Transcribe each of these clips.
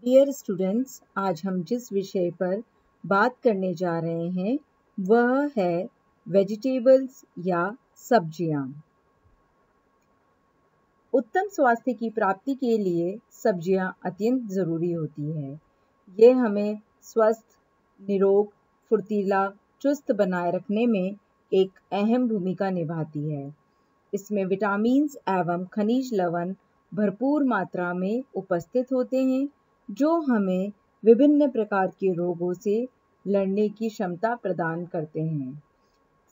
Dear students, आज हम जिस विषय पर बात करने जा रहे हैं वह है वेजिटेबल्स या सब्जियां। उत्तम स्वास्थ्य की प्राप्ति के लिए सब्जियां अत्यंत ज़रूरी होती है। ये हमें स्वस्थ, निरोग, फुर्तीला, चुस्त बनाए रखने में एक अहम भूमिका निभाती है। इसमें विटामिन्स एवं खनिज लवण भरपूर मात्रा में उपस्थित होते हैं, जो हमें विभिन्न प्रकार के रोगों से लड़ने की क्षमता प्रदान करते हैं।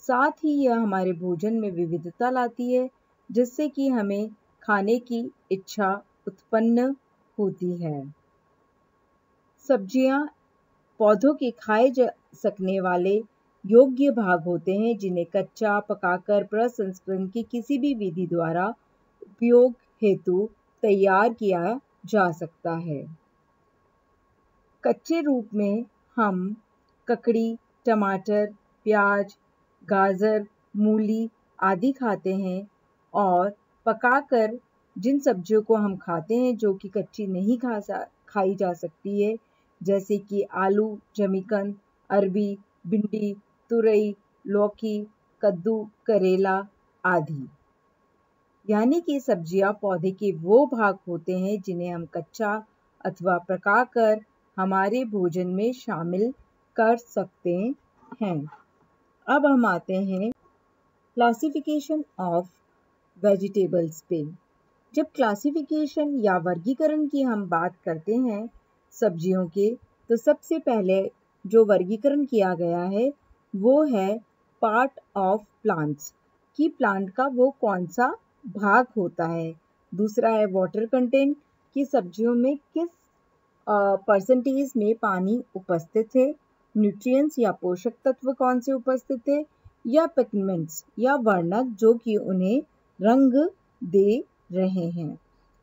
साथ ही यह हमारे भोजन में विविधता लाती है, जिससे कि हमें खाने की इच्छा उत्पन्न होती है। सब्जियां पौधों के खाए जा सकने वाले योग्य भाग होते हैं, जिन्हें कच्चा, पकाकर, प्रसंस्करण की किसी भी विधि द्वारा उपयोग हेतु तैयार किया जा सकता है। कच्चे रूप में हम ककड़ी, टमाटर, प्याज, गाजर, मूली आदि खाते हैं और पकाकर जिन सब्जियों को हम खाते हैं जो कि कच्ची नहीं खाई जा सकती है, जैसे कि आलू, जमीकंद, अरबी, भिंडी, तुरई, लौकी, कद्दू, करेला आदि। यानी कि सब्जियां पौधे के वो भाग होते हैं जिन्हें हम कच्चा अथवा पकाकर हमारे भोजन में शामिल कर सकते हैं। अब हम आते हैं क्लासिफिकेशन ऑफ वेजिटेबल्स पे। जब क्लासिफिकेशन या वर्गीकरण की हम बात करते हैं सब्जियों के, तो सबसे पहले जो वर्गीकरण किया गया है वो है पार्ट ऑफ प्लांट्स, कि प्लांट का वो कौन सा भाग होता है। दूसरा है वाटर कंटेंट, कि सब्जियों में किस परसेंटेज में पानी उपस्थित है। न्यूट्रिएंट्स या पोषक तत्व कौन से उपस्थित है, या पिगमेंट्स या वर्णक जो कि उन्हें रंग दे रहे हैं।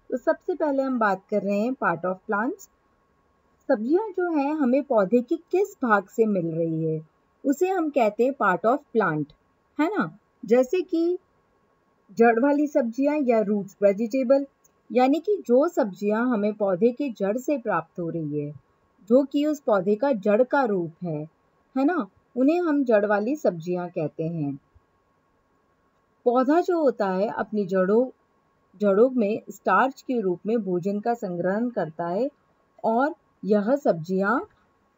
तो सबसे पहले हम बात कर रहे हैं पार्ट ऑफ प्लांट्स। सब्जियां जो हैं हमें पौधे के किस भाग से मिल रही है, उसे हम कहते हैं पार्ट ऑफ प्लांट, है ना। जैसे कि जड़ वाली सब्जियां या रूट्स वेजिटेबल, यानी कि जो सब्जियां हमें पौधे के जड़ से प्राप्त हो रही है, जो कि उस पौधे का जड़ का रूप है ना, उन्हें हम जड़ वाली सब्जियां कहते हैं। पौधा जो होता है अपनी जड़ों में स्टार्च के रूप में भोजन का संग्रहण करता है और यह सब्जियां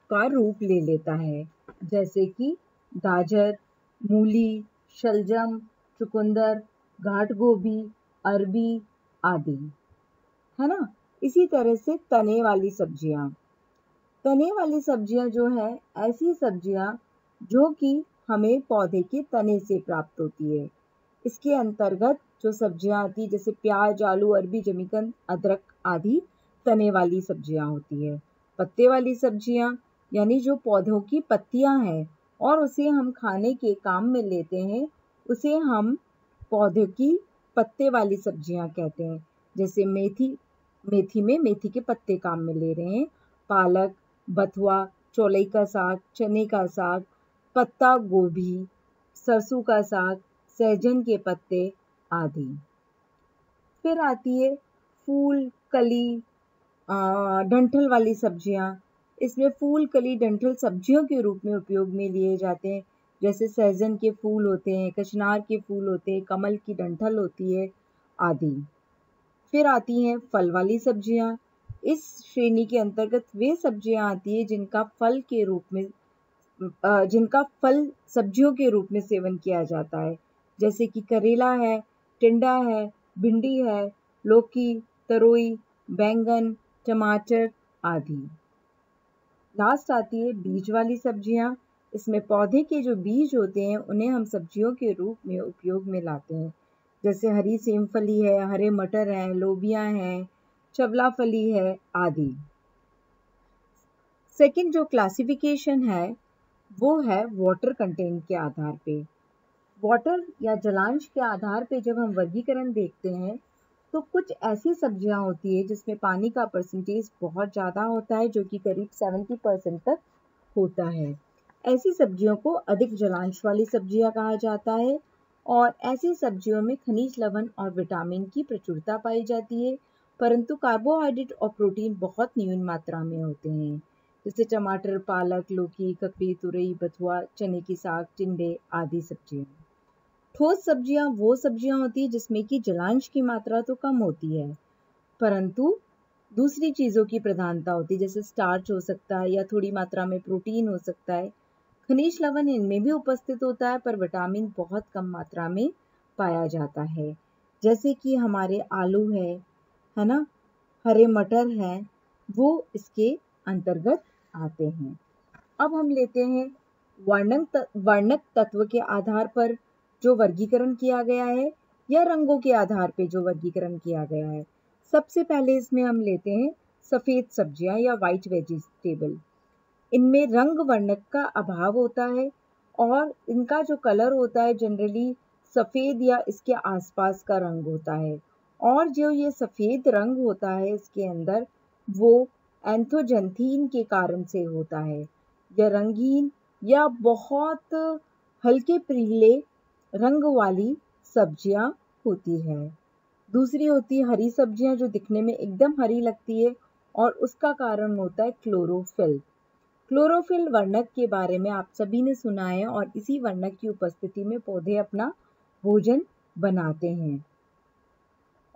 का रूप ले लेता है, जैसे कि गाजर, मूली, शलजम, चुकंदर, घाट गोभी, अरबी आदि, है ना। इसी तरह से तने वाली सब्जियां जो है ऐसी सब्जियां जो कि हमें पौधे के तने से प्राप्त होती है। इसके अंतर्गत जो सब्जियां आती है जैसे प्याज, आलू, अरबी, जमीकंद, अदरक आदि तने वाली सब्जियां होती है। पत्ते वाली सब्जियां यानी जो पौधों की पत्तियां हैं और उसे हम खाने के काम में लेते हैं, उसे हम पौधे की पत्ते वाली सब्जियां कहते हैं। जैसे मेथी में मेथी के पत्ते काम में ले रहे हैं, पालक, बथुआ, चौलाई का साग, चने का साग, पत्ता गोभी, सरसों का साग, सहजन के पत्ते आदि। फिर आती है फूल, कली, डंठल वाली सब्जियां। इसमें फूल, कली, डंठल सब्जियों के रूप में उपयोग में लिए जाते हैं। जैसे सहजन के फूल होते हैं, कचनार के फूल होते हैं, कमल की डंठल होती है आदि। फिर आती हैं फल वाली सब्जियां। इस श्रेणी के अंतर्गत वे सब्जियां आती है जिनका फल सब्जियों के रूप में सेवन किया जाता है, जैसे कि करेला है, टिंडा है, भिंडी है, लौकी, तरोई, बैंगन, टमाटर आदि। लास्ट आती है बीज वाली सब्जियां। इसमें पौधे के जो बीज होते हैं उन्हें हम सब्जियों के रूप में उपयोग में लाते हैं, जैसे हरी सेमफली है, हरे मटर हैं, लोबिया हैं, चवला फली है आदि। सेकंड जो क्लासिफिकेशन है वो है वाटर कंटेंट के आधार पे। वाटर या जलांश के आधार पे जब हम वर्गीकरण देखते हैं तो कुछ ऐसी सब्जियां होती है जिसमें पानी का परसेंटेज बहुत ज़्यादा होता है, जो कि करीब 70% तक होता है। ऐसी सब्जियों को अधिक जलांश वाली सब्जियां कहा जाता है और ऐसी सब्जियों में खनिज लवण और विटामिन की प्रचुरता पाई जाती है परंतु कार्बोहाइड्रेट और प्रोटीन बहुत न्यून मात्रा में होते हैं, जैसे टमाटर, पालक, लौकी, ककड़ी, तुरई, बथुआ, चने की साग, टिंडे आदि सब्जियां। ठोस सब्जियां वो सब्जियां होती है जिसमें कि जलांश की मात्रा तो कम होती है, परंतु दूसरी चीज़ों की प्रधानता होती है, जैसे स्टार्च हो सकता है या थोड़ी मात्रा में प्रोटीन हो सकता है। खनिज लवण इनमें भी उपस्थित होता है, पर विटामिन बहुत कम मात्रा में पाया जाता है, जैसे कि हमारे आलू है ना, हरे मटर हैं, वो इसके अंतर्गत आते हैं। अब हम लेते हैं वर्णक तत्व के आधार पर जो वर्गीकरण किया गया है या रंगों के आधार पर जो वर्गीकरण किया गया है। सबसे पहले इसमें हम लेते हैं सफ़ेद सब्जियां या वाइट वेजिटेबल। इनमें रंग वर्णक का अभाव होता है और इनका जो कलर होता है जनरली सफ़ेद या इसके आसपास का रंग होता है, और जो ये सफ़ेद रंग होता है इसके अंदर वो एंथोजैंथीन के कारण से होता है। यह रंगीन या बहुत हल्के पीले रंग वाली सब्जियां होती है। दूसरी होती है हरी सब्जियां, जो दिखने में एकदम हरी लगती है, और उसका कारण होता है क्लोरोफिल। क्लोरोफिल वर्णक के बारे में आप सभी ने सुना है, और इसी वर्णक की उपस्थिति में पौधे अपना भोजन बनाते हैं,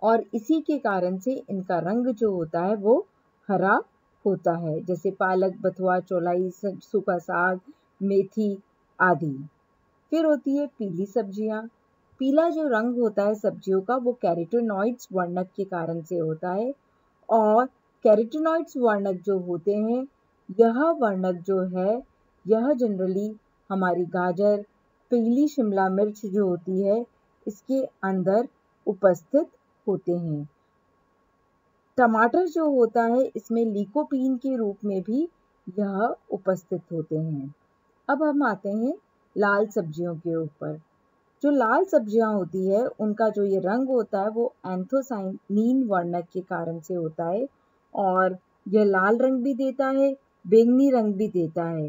और इसी के कारण से इनका रंग जो होता है वो हरा होता है, जैसे पालक, बथुआ, चौलाई, सूखा साग, मेथी आदि। फिर होती है पीली सब्जियां। पीला जो रंग होता है सब्जियों का वो कैरोटीनॉइड्स वर्णक के कारण से होता है, और कैरोटीनॉइड्स वर्णक जो होते हैं, यह वर्णक जो है यह जनरली हमारी गाजर, पीली शिमला मिर्च जो होती है इसके अंदर उपस्थित होते हैं। टमाटर जो होता है इसमें लीकोपीन के रूप में भी यह उपस्थित होते हैं। अब हम आते हैं लाल सब्जियों के ऊपर। जो लाल सब्जियां होती है उनका जो ये रंग होता है वो एंथोसाइनिन वर्णक के कारण से होता है, और यह लाल रंग भी देता है, बैंगनी रंग भी देता है।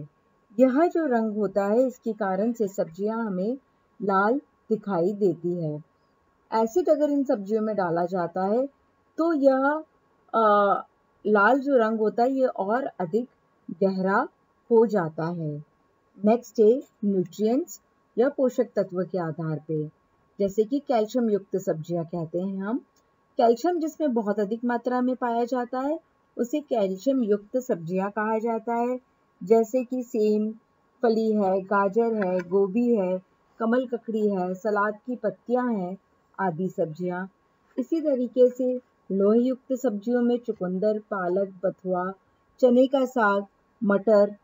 यह जो रंग होता है इसके कारण से सब्जियां हमें लाल दिखाई देती है। एसिड अगर इन सब्जियों में डाला जाता है तो यह लाल जो रंग होता है ये और अधिक गहरा हो जाता है। नेक्स्ट है न्यूट्रिएंट्स या पोषक तत्व के आधार पे, जैसे कि कैल्शियम युक्त सब्जियां कहते हैं हम। कैल्शियम जिसमें बहुत अधिक मात्रा में पाया जाता है उसे कैल्शियम युक्त सब्जियां कहा जाता है, जैसे कि सेम फली है, गाजर है, गोभी है, कमल ककड़ी है, सलाद की पत्तियां हैं आदि सब्जियां। इसी तरीके से लोह युक्त सब्जियों में चुकंदर, पालक, बथुआ, चने का साग, मटर,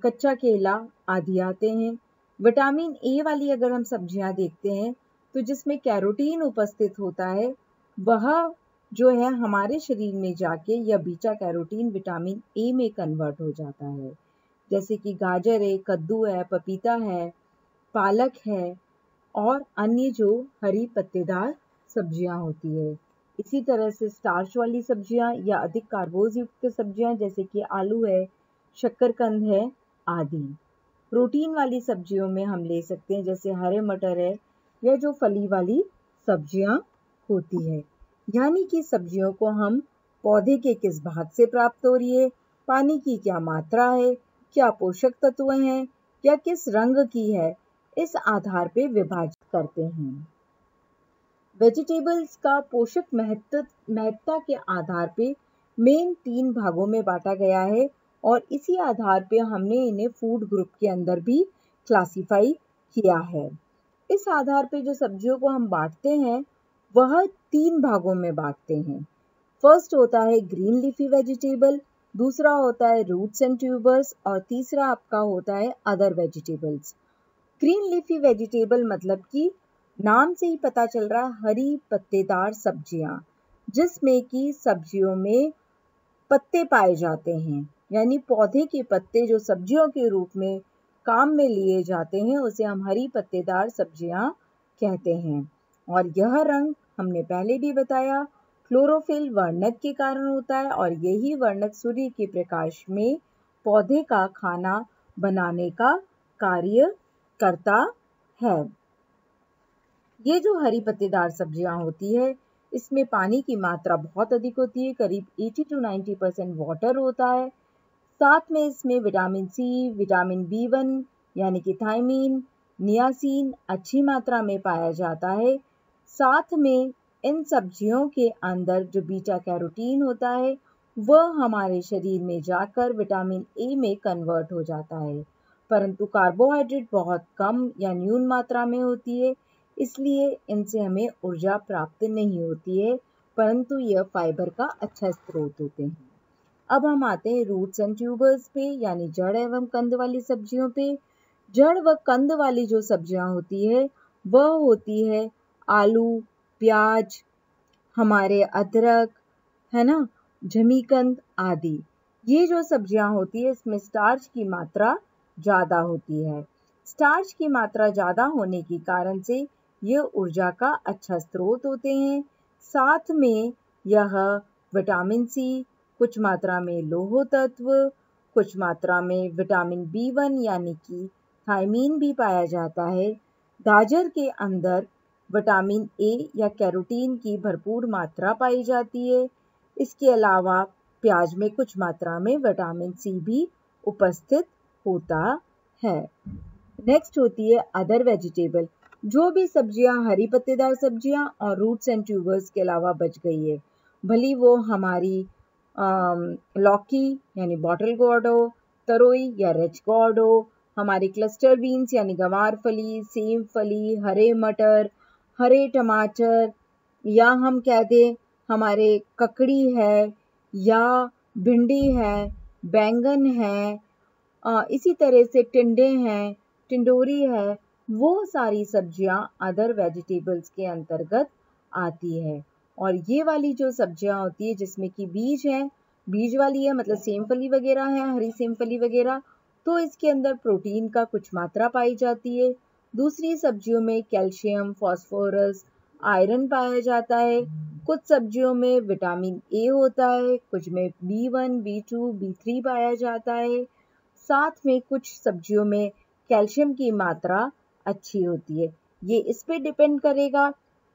कच्चा केला आदि आते हैं। विटामिन ए वाली अगर हम सब्जियां देखते हैं तो जिसमें कैरोटीन उपस्थित होता है, वह जो है हमारे शरीर में जाके यह बीटा कैरोटीन विटामिन ए में कन्वर्ट हो जाता है, जैसे कि गाजर है, कद्दू है, पपीता है, पालक है और अन्य जो हरी पत्तेदार सब्जियां होती है। इसी तरह से स्टार्च वाली सब्जियां या अधिक कार्बोज युक्त सब्जियां जैसे कि आलू है, शक्करकंद है आदि। प्रोटीन वाली सब्जियों में हम ले सकते हैं जैसे हरे मटर है या जो फली वाली सब्जियां होती है। यानी कि सब्जियों को हम पौधे के किस भाग से प्राप्त हो रही है, पानी की क्या मात्रा है, क्या पोषक तत्व हैं या किस रंग की है, इस आधार पे विभाजित करते हैं। वेजिटेबल्स का पोषक महत्ता के आधार पे मेन 3 भागों में बांटा गया है, और इसी आधार पे हमने इन्हें फूड ग्रुप के अंदर भी क्लासिफाई किया है। इस आधार पे जो सब्जियों को हम बांटते हैं वह 3 भागों में बांटते हैं। फर्स्ट होता है ग्रीन लीफी वेजिटेबल, दूसरा होता है रूट्स एंड ट्यूबर्स, और तीसरा आपका होता है other vegetables. Green leafy vegetable मतलब कि नाम से ही पता चल रहा है हरी पत्तेदार सब्जियां, जिसमें कि सब्जियों में पत्ते पाए जाते हैं, यानी पौधे के पत्ते जो सब्जियों के रूप में काम में लिए जाते हैं उसे हम हरी पत्तेदार सब्जियां कहते हैं। और यह रंग हमने पहले भी बताया क्लोरोफिल वर्णक के कारण होता है, और यही वर्णक सूर्य के प्रकाश में पौधे का खाना बनाने का कार्य करता है। ये जो हरी पत्तेदार सब्जियां होती है इसमें पानी की मात्रा बहुत अधिक होती है, करीब 80 to 90% वाटर होता है। साथ में इसमें विटामिन सी, विटामिन B1 यानी कि थायमीन, नियासिन अच्छी मात्रा में पाया जाता है। साथ में इन सब्जियों के अंदर जो बीटा कैरोटीन होता है वह हमारे शरीर में जाकर विटामिन ए में कन्वर्ट हो जाता है, परंतु कार्बोहाइड्रेट बहुत कम या न्यून मात्रा में होती है, इसलिए इनसे हमें ऊर्जा प्राप्त नहीं होती है, परंतु यह फाइबर का अच्छा स्रोत होते हैं। अब हम आते हैं रूट्स एंड ट्यूबर्स पे, यानी जड़ एवं कंद वाली सब्जियों पे। जड़ व कंद वाली जो सब्जियां होती है वह होती है आलू, प्याज, हमारे अदरक, है ना, जमीकंद आदि। ये जो सब्जियां होती है इसमें स्टार्च की मात्रा ज़्यादा होती है। स्टार्च की मात्रा ज़्यादा होने के कारण से ये ऊर्जा का अच्छा स्रोत होते हैं। साथ में यह विटामिन सी, कुछ मात्रा में लौह तत्व, कुछ मात्रा में विटामिन B1 यानी कि थायमीन भी पाया जाता है। गाजर के अंदर विटामिन ए या कैरोटीन की भरपूर मात्रा पाई जाती है। इसके अलावा प्याज में कुछ मात्रा में विटामिन सी भी उपस्थित होता है। नेक्स्ट होती है अदर वेजिटेबल। जो भी सब्जियां हरी पत्तेदार सब्जियां और रूट्स एंड ट्यूबर्स के अलावा बच गई है, भली वो हमारी लौकी यानी बॉटल गोर्ड हो, तरोई या रिच गोर्ड हो, हमारी क्लस्टर बीन्स यानी गंवार फली, सेम फली, हरे मटर, हरे टमाटर, या हम कह दें हमारे ककड़ी है या भिंडी है, बैंगन है, इसी तरह से टिंडे हैं, टिंडोरी है, वो सारी सब्जियां अदर वेजिटेबल्स के अंतर्गत आती है। और ये वाली जो सब्जियां होती है जिसमें कि बीज है, बीज वाली है मतलब सेम फली वगैरह है, हरी सेम फली वगैरह, तो इसके अंदर प्रोटीन का कुछ मात्रा पाई जाती है। दूसरी सब्जियों में कैल्शियम, फास्फोरस, आयरन पाया जाता है। कुछ सब्जियों में विटामिन ए होता है, कुछ में B1, B2, B3 पाया जाता है। साथ में कुछ सब्जियों में कैल्शियम की मात्रा अच्छी होती है। ये इस पे डिपेंड करेगा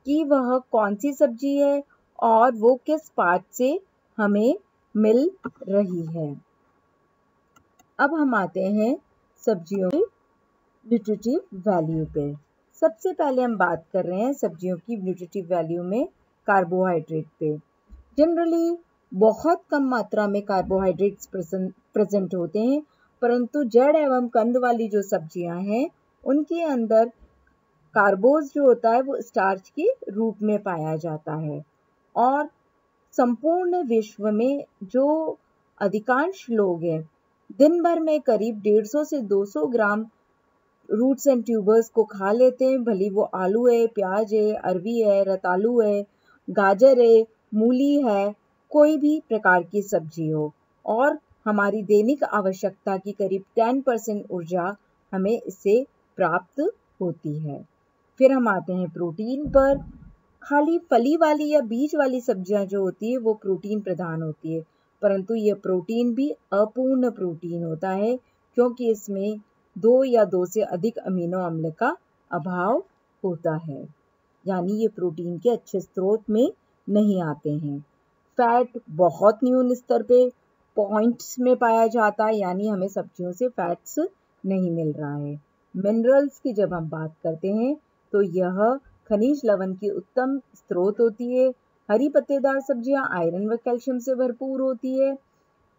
कि वह कौन सी सब्जी है और वो किस पार्ट से हमें मिल रही है। अब हम आते हैं सब्जियों की न्यूट्रिटिव वैल्यू पे। सबसे पहले हम बात कर रहे हैं सब्जियों की न्यूट्रिटिव वैल्यू में कार्बोहाइड्रेट पे। जनरली बहुत कम मात्रा में कार्बोहाइड्रेट्स प्रेजेंट होते हैं, परंतु जड़ एवं कंद वाली जो सब्जियां हैं उनके अंदर कार्बोज जो होता है वो स्टार्च के रूप में पाया जाता है। और संपूर्ण विश्व में जो अधिकांश लोग हैं दिन भर में करीब 150 से 200 ग्राम रूट्स एंड ट्यूबर्स को खा लेते हैं, भली वो आलू है, प्याज है, अरवी है, रतालू है, गाजर है, मूली है, कोई भी प्रकार की सब्जी हो। और हमारी दैनिक आवश्यकता की करीब 10% ऊर्जा हमें इससे प्राप्त होती है। फिर हम आते हैं प्रोटीन पर। खाली फली वाली या बीज वाली सब्जियां जो होती है वो प्रोटीन प्रधान होती है, परंतु यह प्रोटीन भी अपूर्ण प्रोटीन होता है क्योंकि इसमें 2 या 2 से अधिक अमीनो अम्ल का अभाव होता है, यानी ये प्रोटीन के अच्छे स्रोत में नहीं आते हैं। फैट बहुत न्यून स्तर पे पॉइंट्स में पाया जाता है, यानी हमें सब्जियों से फैट्स नहीं मिल रहा है। मिनरल्स की जब हम बात करते हैं तो यह खनिज लवण की उत्तम स्रोत होती है। हरी पत्तेदार सब्जियां आयरन व कैल्शियम से भरपूर होती है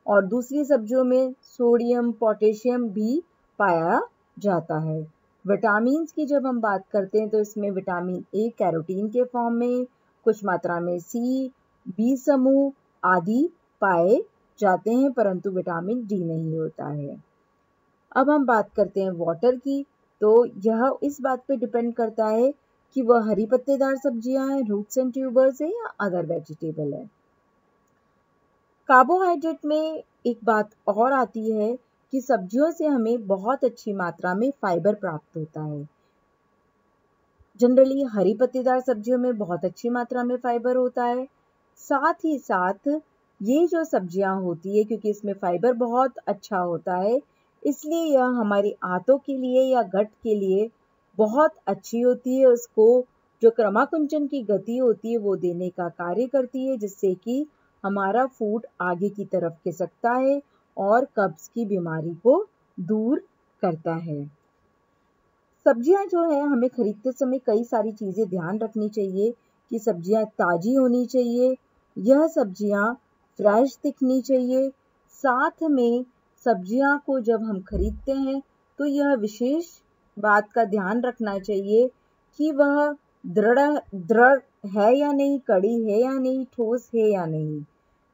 और दूसरी सब्जियों में सोडियम, पोटेशियम भी पाया जाता है। विटामिन्स की जब हम बात करते हैं तो इसमें विटामिन ए कैरोटीन के फॉर्म में, कुछ मात्रा में सी, बी समूह आदि पाए जाते हैं, परंतु विटामिन डी नहीं होता है। अब हम बात करते हैं वाटर की, तो यह इस बात पे डिपेंड करता है कि वह हरी पत्तेदार सब्जियां हैं, रूट्स एंड ट्यूबर्स है या अदर वेजिटेबल है। कार्बोहाइड्रेट में एक बात और आती है कि सब्जियों से हमें बहुत अच्छी मात्रा में फाइबर प्राप्त होता है। जनरली हरी पत्तेदार सब्जियों में बहुत अच्छी मात्रा में फाइबर होता है। साथ ही साथ ये जो सब्जियां होती है क्योंकि इसमें फाइबर बहुत अच्छा होता है, इसलिए यह हमारी आंतों के लिए या गट के लिए बहुत अच्छी होती है, उसको जो क्रमाकुंचन की गति होती है वो देने का कार्य करती है, जिससे कि हमारा फूड आगे की तरफ खिसकता है और कब्ज की बीमारी को दूर करता है। सब्जियां जो है हमें खरीदते समय कई सारी चीज़ें ध्यान रखनी चाहिए कि सब्जियां ताज़ी होनी चाहिए, यह सब्जियां फ्रेश दिखनी चाहिए। साथ में सब्जियां को जब हम खरीदते हैं तो यह विशेष बात का ध्यान रखना चाहिए कि वह दृढ़ दृढ़ है या नहीं, कड़ी है या नहीं, ठोस है या नहीं,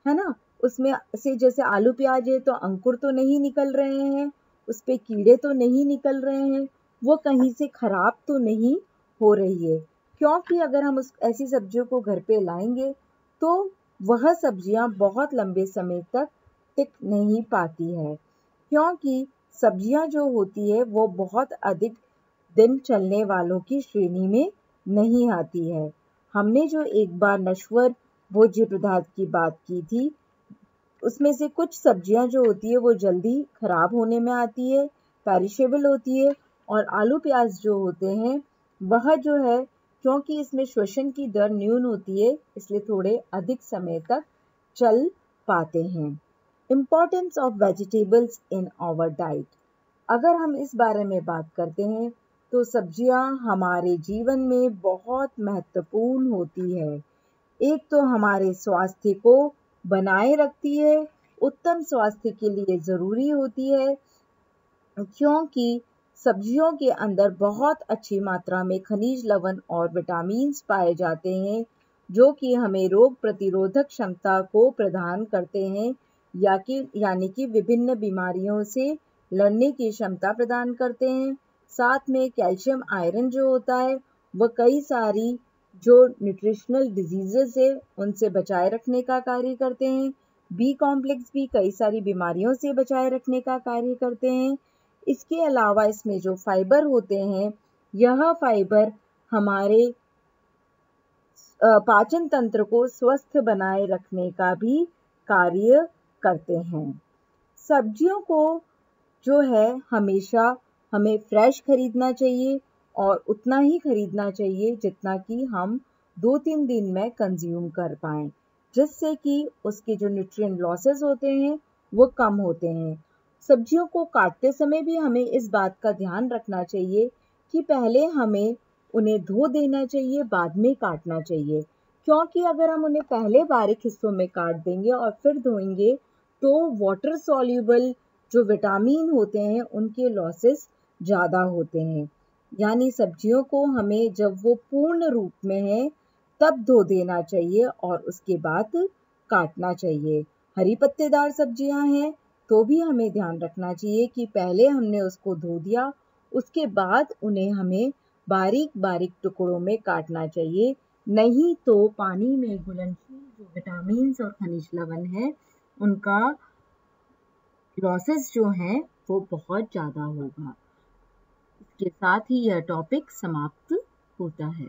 है ना। उसमें से जैसे आलू प्याज है तो अंकुर तो नहीं निकल रहे हैं, उस पे कीड़े तो नहीं निकल रहे हैं, वो कहीं से खराब तो नहीं हो रही है। क्योंकि अगर हम उस ऐसी सब्जियों को घर पे लाएंगे तो वह सब्जियां बहुत लंबे समय तक टिक नहीं पाती है, क्योंकि सब्जियां जो होती है वो बहुत अधिक दिन चलने वालों की श्रेणी में नहीं आती है। हमने जो एक बार नश्वर भोज्य पदार्थ की बात की थी, उसमें से कुछ सब्जियां जो होती है वो जल्दी खराब होने में आती है, पेरिशेबल होती है, और आलू प्याज जो होते हैं वह जो है, क्योंकि इसमें श्वसन की दर न्यून होती है, इसलिए थोड़े अधिक समय तक चल पाते हैं। Importance of vegetables in our diet. अगर हम इस बारे में बात करते हैं तो सब्जियां हमारे जीवन में बहुत महत्वपूर्ण होती है। एक तो हमारे स्वास्थ्य को बनाए रखती है, उत्तम स्वास्थ्य के लिए ज़रूरी होती है, क्योंकि सब्जियों के अंदर बहुत अच्छी मात्रा में खनिज लवण और विटामिन्स पाए जाते हैं, जो कि हमें रोग प्रतिरोधक क्षमता को प्रदान करते हैं, यानी कि विभिन्न बीमारियों से लड़ने की क्षमता प्रदान करते हैं। साथ में कैल्शियम आयरन जो होता है वह कई सारी जो न्यूट्रिशनल डिजीजेस है उनसे बचाए रखने का कार्य करते हैं। बी कॉम्प्लेक्स भी कई सारी बीमारियों से बचाए रखने का कार्य करते हैं। इसके अलावा इसमें जो फाइबर होते हैं, यह फाइबर हमारे पाचन तंत्र को स्वस्थ बनाए रखने का भी कार्य करते हैं। सब्जियों को जो है हमेशा हमें फ्रेश खरीदना चाहिए और उतना ही खरीदना चाहिए जितना कि हम 2-3 दिन में कंज्यूम कर पाएँ, जिससे कि उसके जो न्यूट्रिएंट लॉसेस होते हैं वो कम होते हैं। सब्जियों को काटते समय भी हमें इस बात का ध्यान रखना चाहिए कि पहले हमें उन्हें धो देना चाहिए, बाद में काटना चाहिए, क्योंकि अगर हम उन्हें पहले बारीक हिस्सों में काट देंगे और फिर धोएंगे तो वाटर सॉल्युबल जो विटामिन होते हैं उनके लॉसेस ज़्यादा होते हैं। यानी सब्जियों को हमें जब वो पूर्ण रूप में है तब धो देना चाहिए और उसके बाद काटना चाहिए। हरी पत्तेदार सब्जियां हैं तो भी हमें ध्यान रखना चाहिए कि पहले हमने उसको धो दिया, उसके बाद उन्हें हमें बारीक बारीक टुकड़ों में काटना चाहिए, नहीं तो पानी में घुलनशील जो विटामिन्स और खनिज लवण है उनका लॉसेस जो हैं वो बहुत ज़्यादा होगा। इसके साथ ही यह टॉपिक समाप्त होता है।